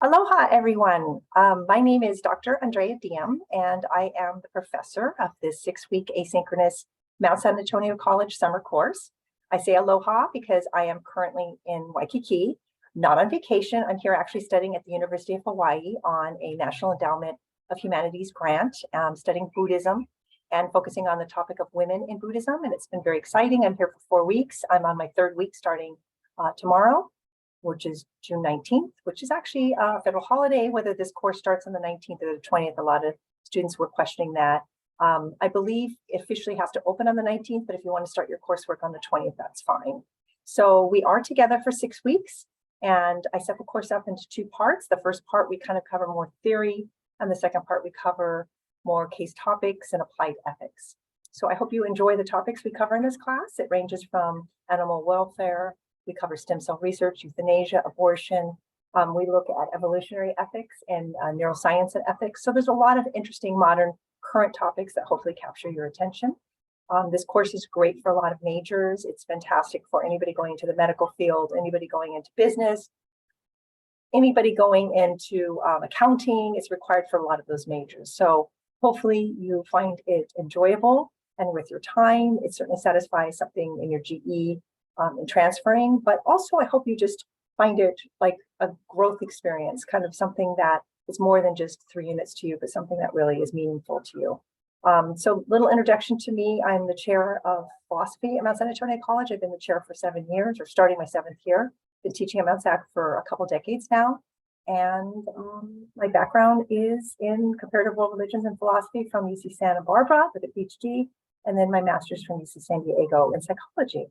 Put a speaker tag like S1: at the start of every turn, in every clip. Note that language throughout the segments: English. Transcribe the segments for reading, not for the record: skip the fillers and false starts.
S1: Aloha, everyone. My name is Dr. Andrea Diem, and I am the professor of this 6-week asynchronous Mount San Antonio College summer course. I say aloha because I am currently in Waikiki, not on vacation. I'm here actually studying at the University of Hawaii on a National Endowment of Humanities grant, studying Buddhism and focusing on the topic of women in Buddhism. And it's been very exciting. I'm here for 4 weeks. I'm on my 3rd week starting tomorrow, which is June 19th, which is actually a federal holiday. Whether this course starts on the 19th or the 20th, a lot of students were questioning that. I believe it officially has to open on the 19th, but if you want to start your coursework on the 20th, that's fine. So we are together for 6 weeks, and I set the course up into 2 parts. The first part, we kind of cover more theory, and the second part, we cover more case topics and applied ethics. So I hope you enjoy the topics we cover in this class. It ranges from animal welfare. We cover stem cell research, euthanasia, abortion. We look at evolutionary ethics and neuroscience and ethics. So there's a lot of interesting modern current topics that hopefully capture your attention. This course is great for a lot of majors. It's fantastic for anybody going into the medical field, anybody going into business, anybody going into accounting. It's required for a lot of those majors. So hopefully you find it enjoyable, and with your time, it certainly satisfies something in your GE in transferring, but also I hope you just find it like a growth experience, kind of something that is more than just 3 units to you, but something that really is meaningful to you. So little introduction to me. I'm the chair of philosophy at Mount San Antonio College. I've been the chair for 7 years, or starting my 7th year. Been teaching at Mount Sac for a couple decades now. And my background is in comparative world religions and philosophy from UC Santa Barbara with a PhD, and then my master's from UC San Diego in psychology.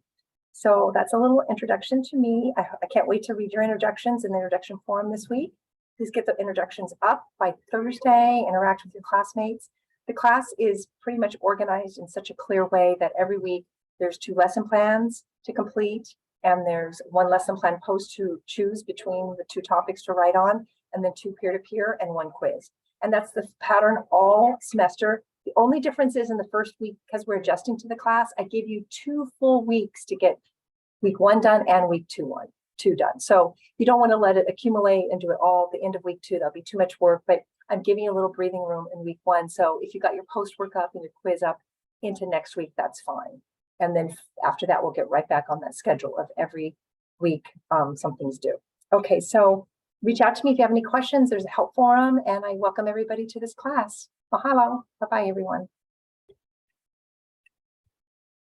S1: So that's a little introduction to me. I can't wait to read your introductions in the introduction forum this week. Please get the introductions up by Thursday, interact with your classmates. The class is pretty much organized in such a clear way that every week there's 2 lesson plans to complete, and there's 1 lesson plan post to choose between the 2 topics to write on, and then 2 peer-to-peer and 1 quiz. And that's the pattern all semester. The only difference is in the first week, because we're adjusting to the class, I give you 2 full weeks to get week 1 done and week 2 done. So you don't want to let it accumulate and do it all at the end of week 2. That'll be too much work, but I'm giving you a little breathing room in week 1. So if you got your post work up and your quiz up into next week, that's fine. And then after that, we'll get right back on that schedule of every week something's due. Okay, so reach out to me if you have any questions. There's a help forum, and I welcome everybody to this class. Mahalo. Bye-bye, everyone.